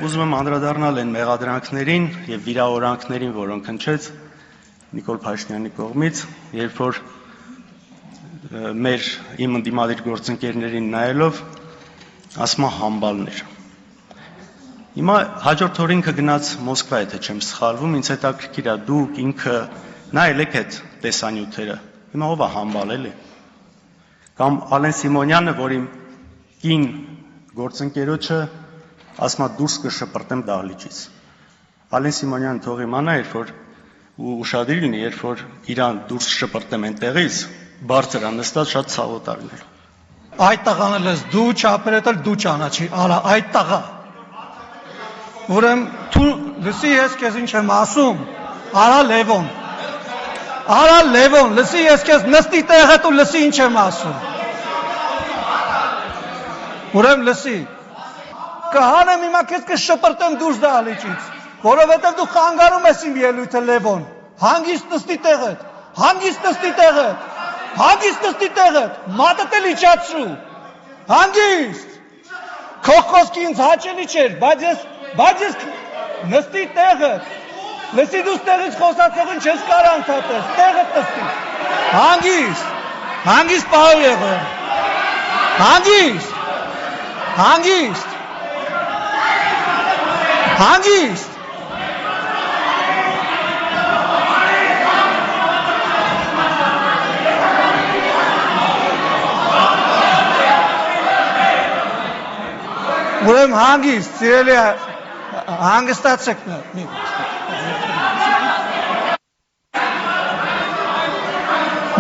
Ուզում եմ անդրադառնալ այն մեղադրանքներին եւ վիրավորանքներին, որոնք հնչեց Նիկոլ Փաշինյանի կողմից, երբ որ իմ ընդդիմադիր գործընկերներին նայելով ասում է համբալներ։ Հիմա հաջորդ օր ինքը գնաց Մոսկվա, եթե չեմ սխալվում, ինձ հետաքրքիր է դուք ինքը նայել եք այդ տեսանյութերը։ Հիմա ով է համբալ էլի։ Կամ Ալեն Սիմոնյանը, որ իմ կին գործընկերոջը ասում է դուրս կշպրտեմ դահլիճից։ Ալեն Սիմոնյանը թող իմանա, երբ որ ուշադիր լինի, երբ որ իրան դուրս շպրտեմ այնտեղից, բարձր է նստած շատ ցավոտ է լինելու։ Այդ տղան էլ ես դու չափերդ էլ դու ճանաչի, արա այդ տղա։ Ուրեմն դու լսի ես քեզ ինչ եմ ասում, արա Լևոն, լսի ես քեզ նստի տեղդ ու լսի ինչ եմ ասում։ Ուրեմն լսի Կհանեմ հիմա քեզ կշպրտեմ դուրս դահլիճից, որովհետև դու խանգարում ես իմ ելույթը Լևոն, հանգիստ նստի տեղդ, մատդ էլ իջացրու, հանգիստ, քո խոսքը ինձ հաճելի չէր, բայց ես նստի տեղդ, լսի դու տեղից խոսացողին չես կարող ընդհատես, տեղդ նստի, հանգիստ պահով եղել, հանգիստ, ուրեմն հանգիստ, սիրելի հանգստացեք մի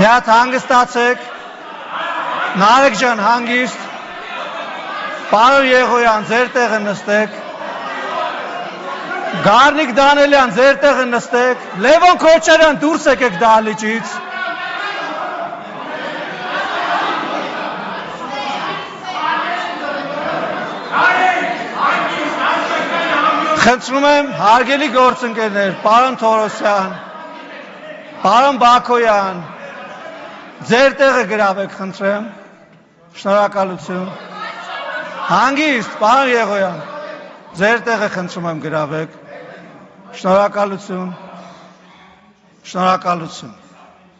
հատ հանգստացեք, Նարեկ ջան հանգիստ, Պարոն Եղոյան ձեր տեղը նստեք, Գառնիկ Դանելյան ձեր տեղը նստեք, Լևոն Քոչարյան դուրս եկեք դահլիճից, խնդրում եմ հարգելի գործընկերներ, պարոն Թորոսյան, պարոն Բաքոյան, ձեր տեղը գրավեք խնդրեմ, շնորհակալություն, հանգիստ, պարոն Եղոյան, ձեր տեղը խնդրում եմ գրավեք, շնորհակալություն։